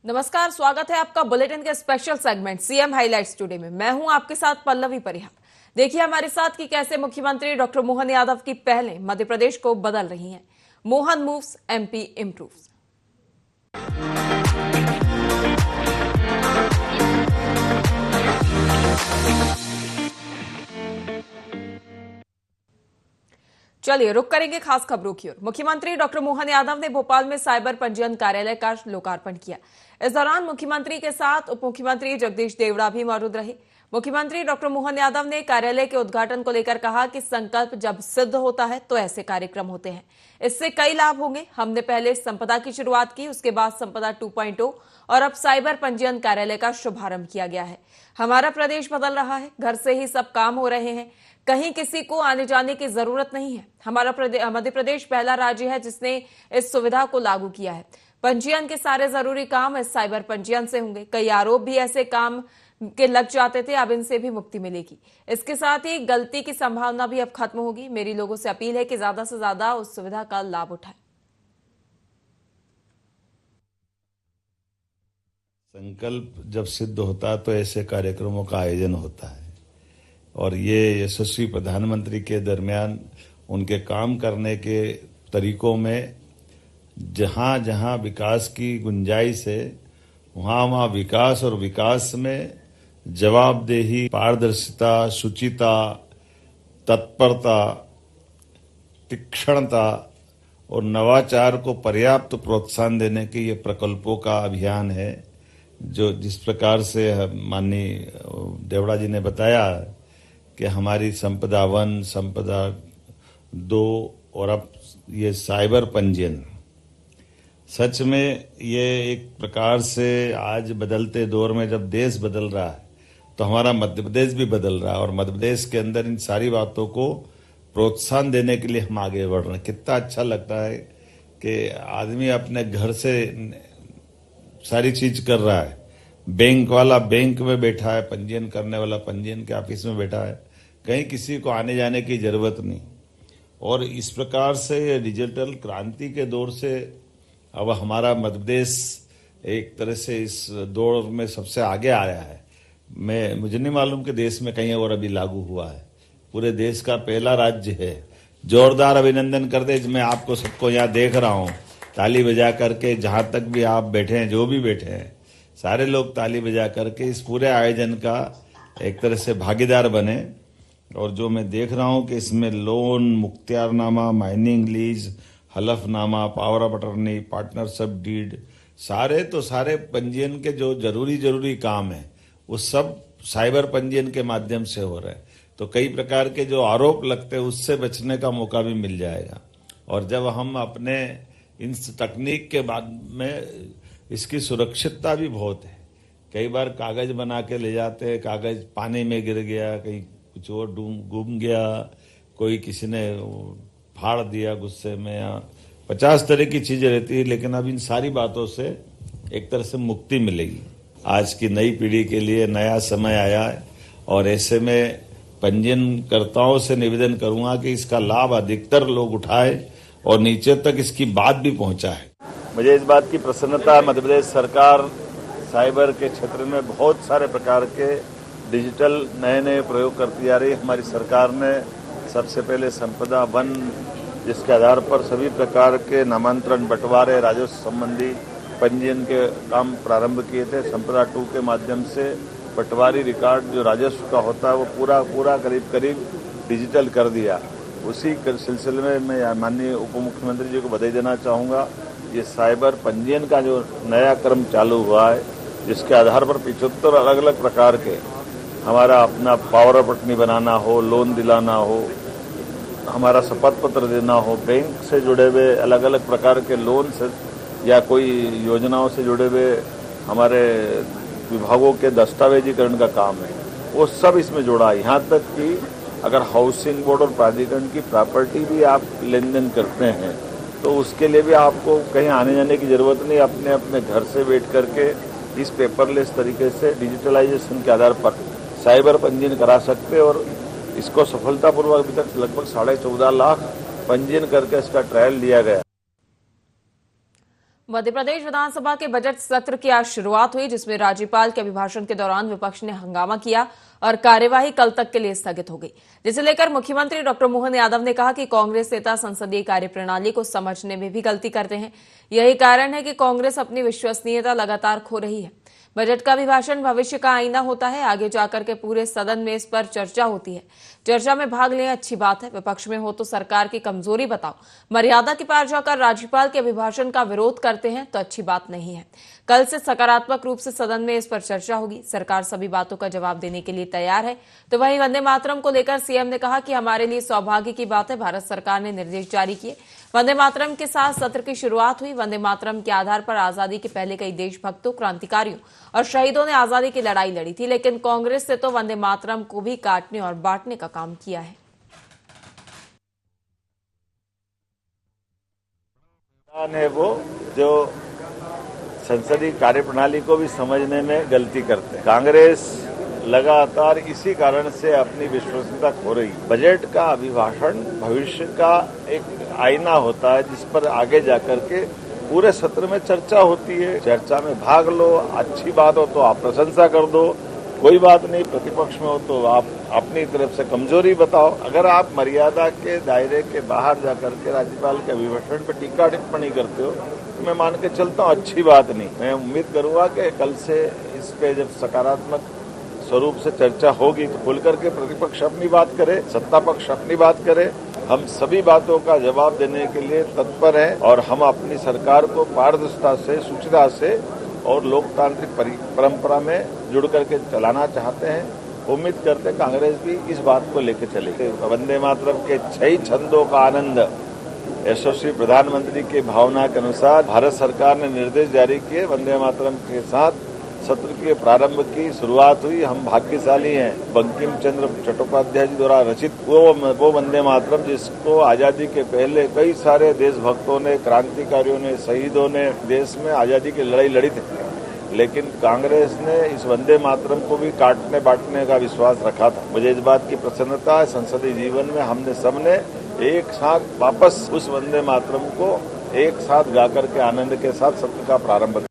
नमस्कार, स्वागत है आपका बुलेटिन के special segment CM highlights today में। मैं हूं आपके साथ पल्लवी परिहार। देखिए हमारे साथ कि कैसे मुख्यमंत्री डॉक्टर मोहन यादव की पहलें मध्य प्रदेश को बदल रही हैं। Mohan moves, MP improves. चलिए रुक करेंगे खास खबरों की ओर। मुख्यमंत्री डॉक्टर मोहन यादव ने भोपाल में साइबर पंजीयन कार्यालय का लोकार्पण किया। इस दौरान मुख्यमंत्री के साथ उप मुख्यमंत्री जगदीश देवड़ा भी मौजूद रहे। मुख्यमंत्री डॉक्टर मोहन यादव ने कार्यालय के उद्घाटन को लेकर कहा कि संकल्प जब सिद्ध होता है तो ऐसे कार्यक्रम होते हैं, इससे कई लाभ होंगे। हमने पहले संपदा की शुरुआत की, उसके बाद संपदा 2.0 और अब साइबर पंजीयन कार्यालय का शुभारंभ किया गया है। हमारा प्रदेश बदल रहा है, घर से ही सब काम हो रहे हैं, कहीं किसी को आने जाने की जरूरत नहीं है। हमारा मध्य प्रदेश पहला राज्य है जिसने इस सुविधा को लागू किया है। पंजीयन के सारे जरूरी काम इस साइबर पंजीयन से होंगे। कई आरोप भी ऐसे काम के लग जाते थे, अब इनसे भी मुक्ति मिलेगी। इसके साथ ही गलती की संभावना भी अब खत्म होगी। मेरी लोगों से अपील है कि ज्यादा से ज्यादा उस सुविधा का लाभ उठाएं। संकल्प जब सिद्ध होता तो ऐसे कार्यक्रमों का आयोजन होता है और ये यशस्वी प्रधानमंत्री के दरमियान उनके काम करने के तरीकों में जहां जहां विकास की गुंजाइश है वहां वहां विकास और विकास में जवाबदेही, पारदर्शिता, शुचिता, तत्परता, तीक्ष्णता और नवाचार को पर्याप्त प्रोत्साहन देने के ये प्रकल्पों का अभियान है। जो जिस प्रकार से माननीय देवड़ा जी ने बताया कि हमारी संपदा 1, संपदा 2 और अब ये साइबर पंजीयन, सच में ये एक प्रकार से आज बदलते दौर में जब देश बदल रहा है तो हमारा मध्य प्रदेश भी बदल रहा है और मध्य प्रदेश के अंदर इन सारी बातों को प्रोत्साहन देने के लिए हम आगे बढ़ रहे हैं। कितना अच्छा लगता है कि आदमी अपने घर से सारी चीज कर रहा है। बैंक वाला बैंक में बैठा है, पंजीयन करने वाला पंजीयन के ऑफिस में बैठा है, कहीं किसी को आने जाने की जरूरत नहीं। और इस प्रकार से डिजिटल क्रांति के दौर से अब हमारा मध्य प्रदेश एक तरह से इस दौर में सबसे आगे आया है। मुझे नहीं मालूम कि देश में कहीं और अभी लागू हुआ है। पूरे देश का पहला राज्य है। जोरदार अभिनंदन करते। मैं आपको सबको यहाँ देख रहा हूँ ताली बजा करके, जहां तक भी आप बैठे हैं, जो भी बैठे हैं, सारे लोग ताली बजा करके इस पूरे आयोजन का एक तरह से भागीदार बने। और जो मैं देख रहा हूं कि इसमें लोन, मुख्तियारनामा, माइनिंग लीज, हलफनामा, power of attorney, partnership deed, सारे पंजीयन के जो जरूरी काम है वो सब साइबर पंजीयन के माध्यम से हो रहे हैं। तो कई प्रकार के जो आरोप लगते हैं उससे बचने का मौका भी मिल जाएगा। और जब हम अपने इन तकनीक के बाद में इसकी सुरक्षितता भी बहुत है। कई बार कागज बना के ले जाते हैं, कागज पानी में गिर गया, कहीं कुछ और गुम गया, कोई किसी ने फाड़ दिया गुस्से में, या 50 तरह की चीजें रहती है। लेकिन अब इन सारी बातों से एक तरह से मुक्ति मिलेगी। आज की नई पीढ़ी के लिए नया समय आया है और ऐसे में पंजीयनकर्ताओं से निवेदन करूंगा कि इसका लाभ अधिकतर लोग उठाए और नीचे तक इसकी बात भी पहुंचाए। मुझे इस बात की प्रसन्नता है, मध्य प्रदेश सरकार साइबर के क्षेत्र में बहुत सारे प्रकार के डिजिटल नए प्रयोग करती जा रही है। हमारी सरकार ने सबसे पहले संपदा 1, जिसके आधार पर सभी प्रकार के नामांतरण, बंटवारे, राजस्व संबंधी पंजीयन के काम प्रारंभ किए थे। संपदा 2 के माध्यम से पटवारी रिकॉर्ड जो राजस्व का होता है वो पूरा करीब डिजिटल कर दिया। उसी सिलसिले में मैं माननीय उप मुख्यमंत्री जी को बधाई देना चाहूँगा। ये साइबर पंजीयन का जो नया क्रम चालू हुआ है, जिसके आधार पर 75 अलग अलग प्रकार के हमारा अपना पावर ऑफ अटर्नी बनाना हो, लोन दिलाना हो, हमारा शपथ पत्र देना हो, बैंक से जुड़े हुए अलग अलग प्रकार के लोन से या कोई योजनाओं से जुड़े हुए हमारे विभागों के दस्तावेजीकरण का काम है, वो सब इसमें जुड़ा है। यहाँ तक कि अगर हाउसिंग बोर्ड और प्राधिकरण की प्रॉपर्टी भी आप लेन देन करते हैं तो उसके लिए भी आपको कहीं आने जाने की जरूरत नहीं। अपने घर से बैठ करके इस पेपरलेस तरीके से डिजिटलाइजेशन के आधार पर साइबर पंजीयन करा सकते हैं। और इसको सफलतापूर्वक अभी तक लगभग 14.5 लाख पंजीयन करके इसका ट्रायल लिया गया। मध्य प्रदेश विधानसभा के बजट सत्र की आज शुरुआत हुई, जिसमें राज्यपाल के अभिभाषण के दौरान विपक्ष ने हंगामा किया और कार्यवाही कल तक के लिए स्थगित हो गई, जिसे लेकर मुख्यमंत्री डॉक्टर मोहन यादव ने कहा कि कांग्रेस नेता संसदीय कार्यप्रणाली को समझने में भी गलती करते हैं। यही कारण है कि कांग्रेस अपनी विश्वसनीयता लगातार खो रही है। बजट का अभिभाषण भविष्य का आईना होता है। आगे जाकर के पूरे सदन में इस पर चर्चा होती है। चर्चा में भाग लें, अच्छी बात है। विपक्ष में हो तो सरकार की कमजोरी बताओ। मर्यादा के पार जाकर राज्यपाल के अभिभाषण का विरोध करते हैं तो अच्छी बात नहीं है। कल से सकारात्मक रूप से सदन में इस पर चर्चा होगी। सरकार सभी बातों का जवाब देने के लिए तैयार है। तो वहीं वंदे मातरम को लेकर सीएम ने कहा कि हमारे लिए सौभाग्य की बात है, भारत सरकार ने निर्देश जारी किए। वंदे मातरम के साथ सत्र की शुरुआत हुई। वंदे मातरम के आधार पर आजादी के पहले कई देशभक्तों, क्रांतिकारियों और शहीदों ने आजादी की लड़ाई लड़ी थी, लेकिन कांग्रेस से तो वंदे मातरम को भी काटने और बांटने का काम किया है। है वो जो संसदीय कार्यप्रणाली को भी समझने में गलती करते हैं। कांग्रेस लगातार इसी कारण से अपनी विश्वसनीयता खो रही है। बजट का अभिभाषण भविष्य का एक आईना होता है, जिस पर आगे जाकर के पूरे सत्र में चर्चा होती है। चर्चा में भाग लो, अच्छी बात हो तो आप प्रशंसा कर दो, कोई बात नहीं। प्रतिपक्ष में हो तो आप अपनी तरफ से कमजोरी बताओ। अगर आप मर्यादा के दायरे के बाहर जाकर के राज्यपाल के अभिभाषण पर टीका टिप्पणी करते हो तो मैं मान के चलता हूँ अच्छी बात नहीं। मैं उम्मीद करूंगा कि कल से इस पे जब सकारात्मक स्वरूप से चर्चा होगी तो खुल करके प्रतिपक्ष अपनी बात करे, सत्ता पक्ष अपनी बात करे। हम सभी बातों का जवाब देने के लिए तत्पर हैं और हम अपनी सरकार को पारदर्शिता से, शुचिता से और लोकतांत्रिक परंपरा में जुड़ करके चलाना चाहते हैं। उम्मीद करते कांग्रेस भी इस बात को लेकर चलेगी। वंदे मातरम के 6 छंदों का आनंद यशस्वी प्रधानमंत्री की भावना के अनुसार भारत सरकार ने निर्देश जारी किए। वंदे मातरम के साथ सत्र के प्रारंभ की शुरुआत हुई। हम भाग्यशाली हैं। बंकिम चंद्र चट्टोपाध्याय जी द्वारा रचित वो वंदे मातरम, जिसको आजादी के पहले कई सारे देशभक्तों ने, क्रांतिकारियों ने, शहीदों ने देश में आजादी की लड़ाई लड़ी थी, लेकिन कांग्रेस ने इस वंदे मातरम को भी काटने बांटने का विश्वास रखा था। मुझे इस बात की प्रसन्नता है, संसदीय जीवन में हमने सबने एक साथ वापस उस वंदे मातरम को एक साथ गा करके आनंद के साथ सत्र का प्रारंभ